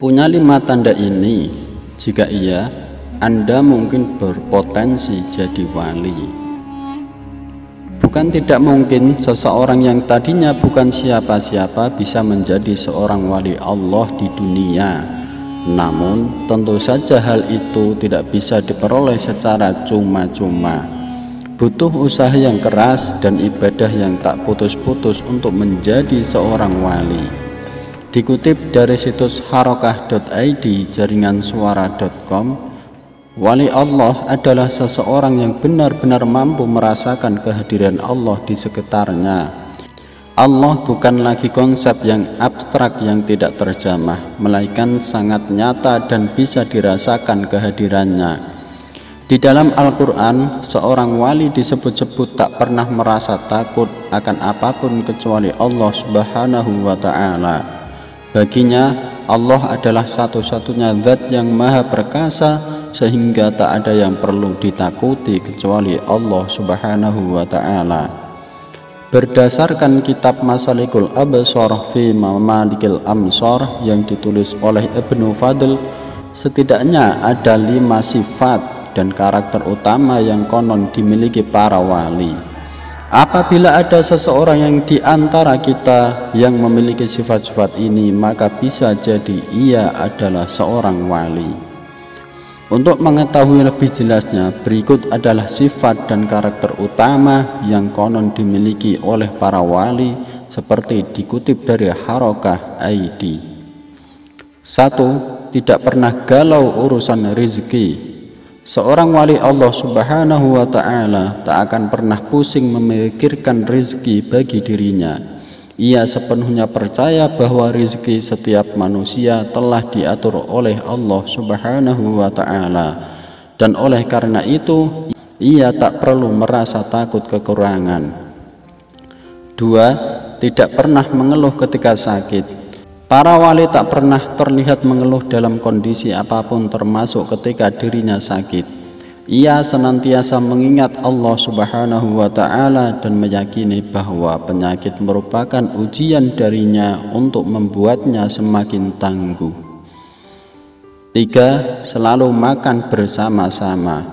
Punya 5 tanda ini, jika iya, Anda mungkin berpotensi jadi wali. Bukan tidak mungkin seseorang yang tadinya bukan siapa-siapa bisa menjadi seorang wali Allah di dunia. Namun tentu saja hal itu tidak bisa diperoleh secara cuma-cuma. Butuh usaha yang keras dan ibadah yang tak putus-putus untuk menjadi seorang wali. Dikutip dari situs harokah.id jaringan suara.com, wali Allah adalah seseorang yang benar-benar mampu merasakan kehadiran Allah di sekitarnya. Allah bukan lagi konsep yang abstrak yang tidak terjamah, melainkan sangat nyata dan bisa dirasakan kehadirannya. Di dalam Al-Quran, seorang wali disebut-sebut tak pernah merasa takut akan apapun kecuali Allah Subhanahu wa Ta'ala. Baginya, Allah adalah satu-satunya zat yang maha perkasa, sehingga tak ada yang perlu ditakuti kecuali Allah Subhanahu wa Ta'ala. Berdasarkan kitab Masalikul Absar fi Mamalikil Amsar yang ditulis oleh Ibnu Fadl, setidaknya ada 5 sifat dan karakter utama yang konon dimiliki para wali. Apabila ada seseorang yang di antara kita yang memiliki sifat-sifat ini, maka bisa jadi ia adalah seorang wali. Untuk mengetahui lebih jelasnya, berikut adalah sifat dan karakter utama yang konon dimiliki oleh para wali seperti dikutip dari Harokah.id. 1. Tidak pernah galau urusan rezeki. Seorang wali Allah Subhanahu wa Ta'ala tak akan pernah pusing memikirkan rezeki bagi dirinya. Ia sepenuhnya percaya bahwa rezeki setiap manusia telah diatur oleh Allah Subhanahu wa Ta'ala, dan oleh karena itu ia tak perlu merasa takut kekurangan. 2. Tidak pernah mengeluh ketika sakit. Para wali tak pernah terlihat mengeluh dalam kondisi apapun, termasuk ketika dirinya sakit. Ia senantiasa mengingat Allah Subhanahu wa Ta'ala dan meyakini bahwa penyakit merupakan ujian darinya untuk membuatnya semakin tangguh. 3. Selalu makan bersama-sama.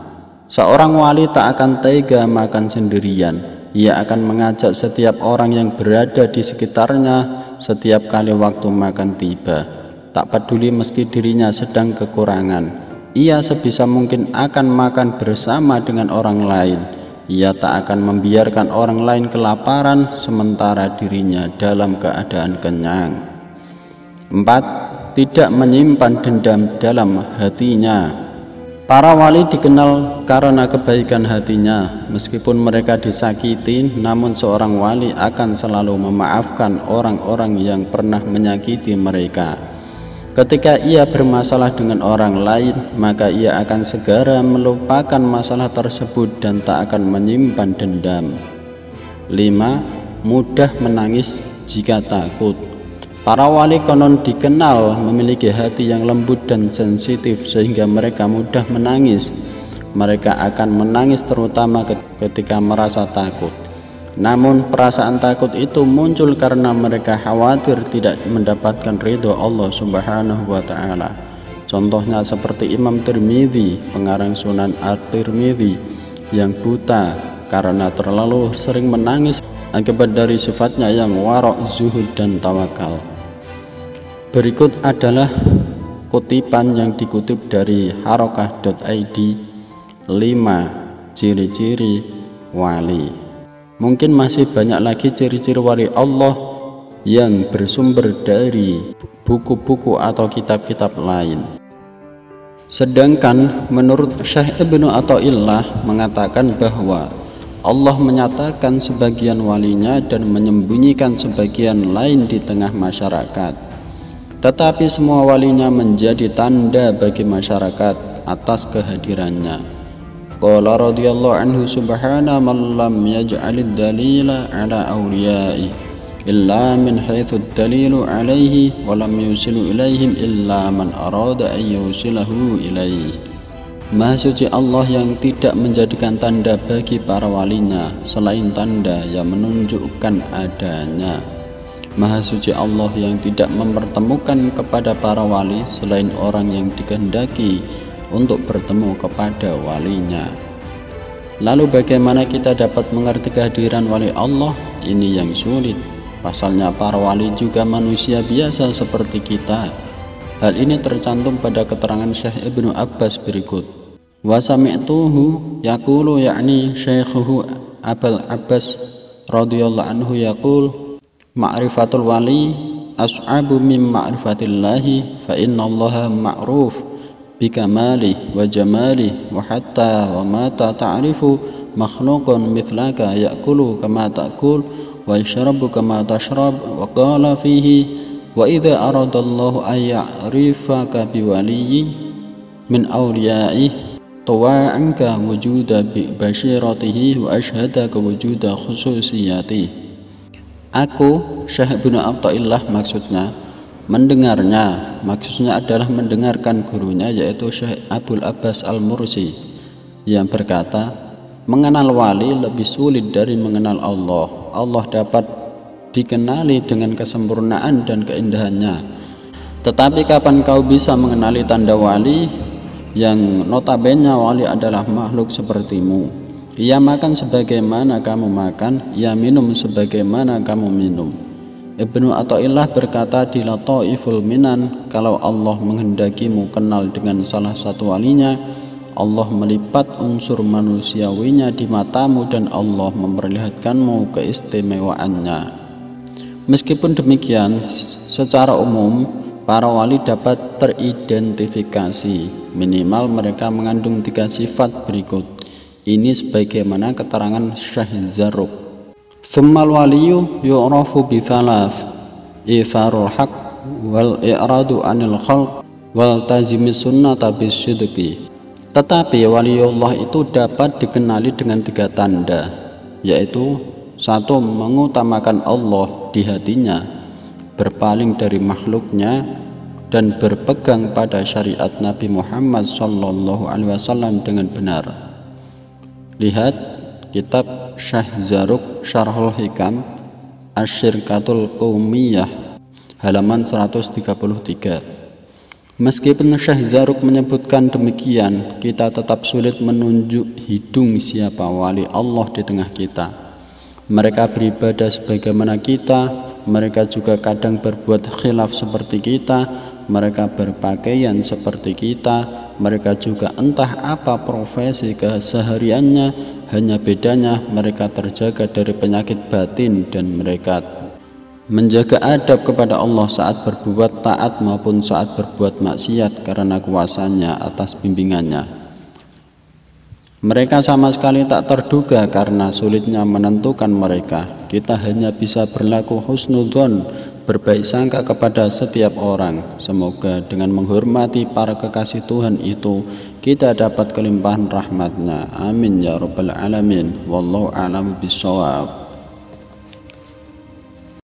Seorang wali tak akan tega makan sendirian. Ia akan mengajak setiap orang yang berada di sekitarnya setiap kali waktu makan tiba. Tak peduli meski dirinya sedang kekurangan, ia sebisa mungkin akan makan bersama dengan orang lain. Ia tak akan membiarkan orang lain kelaparan sementara dirinya dalam keadaan kenyang. 4. Tidak menyimpan dendam dalam hatinya. Para wali dikenal karena kebaikan hatinya. Meskipun mereka disakiti, namun seorang wali akan selalu memaafkan orang-orang yang pernah menyakiti mereka. Ketika ia bermasalah dengan orang lain, maka ia akan segera melupakan masalah tersebut dan tak akan menyimpan dendam. 5. Mudah menangis jika takut. Para wali konon dikenal memiliki hati yang lembut dan sensitif, sehingga mereka mudah menangis. Mereka akan menangis terutama ketika merasa takut. Namun perasaan takut itu muncul karena mereka khawatir tidak mendapatkan ridho Allah Subhanahu wa Ta'ala. Contohnya seperti Imam Tirmidzi, pengarang Sunan At-Tirmidzi, yang buta karena terlalu sering menangis akibat dari sifatnya yang warok, zuhud, dan tawakal. Berikut adalah kutipan yang dikutip dari harokah.id, 5 ciri-ciri wali. Mungkin masih banyak lagi ciri-ciri wali Allah yang bersumber dari buku-buku atau kitab-kitab lain. Sedangkan menurut Syekh Ibnu Athaillah mengatakan bahwa Allah menyatakan sebagian walinya dan menyembunyikan sebagian lain di tengah masyarakat. Tetapi semua walinya menjadi tanda bagi masyarakat atas kehadirannya. Qala radhiyallahu anhu subhana man lam yaj'alid dalila ala awliya'i illa min haitsu dalilu alaihi wa lam yusilu ilaihim illa man arada an yusilahu ilaihi. Maha suci Allah yang tidak menjadikan tanda bagi para walinya selain tanda yang menunjukkan adanya. Maha suci Allah yang tidak mempertemukan kepada para wali selain orang yang dikehendaki untuk bertemu kepada walinya. Lalu bagaimana kita dapat mengerti kehadiran wali Allah? Ini yang sulit. Pasalnya para wali juga manusia biasa seperti kita. Hal ini tercantum pada keterangan Syekh Ibnu Abbas berikut. Wa sami'tuhu yaqulu, yakni Syekhuhu Abul Abbas radhiyallahu anhu yaqul, ma'rifatul wali as'abu min ma'rifatillahi fa innallaha ma'ruf bikamalihi wa jamalihi wa hatta wa mata ta'rifu makhluqun mithlaka ya'kulu kama ta'kul wa yashrabu kama tashrab wa qala fihi wa idza aradallahu an ya'rifaka biwaliyyi min awliya'ihi tawa'anka wujuda bashiratihi wa ashhadaka wujuda khususiyatihi. Aku, Syekh Ibnu Athaillah maksudnya, mendengarnya, maksudnya adalah mendengarkan gurunya yaitu Syekh Abul Abbas Al-Mursi yang berkata, mengenal wali lebih sulit dari mengenal Allah. Allah dapat dikenali dengan kesempurnaan dan keindahannya. Tetapi kapan kau bisa mengenali tanda wali yang notabene wali adalah makhluk sepertimu? Ia makan sebagaimana kamu makan, ia minum sebagaimana kamu minum. Ibnu Athaillah berkata di Lataiful Minan, kalau Allah menghendakimu kenal dengan salah satu walinya, Allah melipat unsur manusiawinya di matamu dan Allah memperlihatkanmu keistimewaannya. Meskipun demikian, secara umum para wali dapat teridentifikasi, minimal mereka mengandung 3 sifat berikut. Ini sebagaimana keterangan Syekh Zarruq. Tsummal waliyu yu'rafu bi thalath, itharul haq wal i'radu anil khalq wal tazimis sunnata bisidqi. Tetapi waliullah itu dapat dikenali dengan 3 tanda, yaitu 1. Mengutamakan Allah di hatinya, berpaling dari makhluknya, dan berpegang pada syariat Nabi Muhammad SAW dengan benar. Lihat kitab Syekh Zarruq Syarhul Hikam Asy-Syirkatul Qaumiyah halaman 133. Meskipun Syekh Zarruq menyebutkan demikian, kita tetap sulit menunjuk hidung siapa wali Allah di tengah kita. Mereka beribadah sebagaimana kita, mereka juga kadang berbuat khilaf seperti kita, mereka berpakaian seperti kita, mereka juga entah apa profesi kesehariannya, hanya bedanya mereka terjaga dari penyakit batin dan mereka menjaga adab kepada Allah saat berbuat taat maupun saat berbuat maksiat karena kuasanya atas bimbingannya. Mereka sama sekali tak terduga karena sulitnya menentukan mereka. Kita hanya bisa berlaku husnudzon, berbaik sangka kepada setiap orang. Semoga dengan menghormati para kekasih Tuhan itu kita dapat kelimpahan rahmatnya. Amin ya rabbal alamin. Wallahu a'lam bishawab.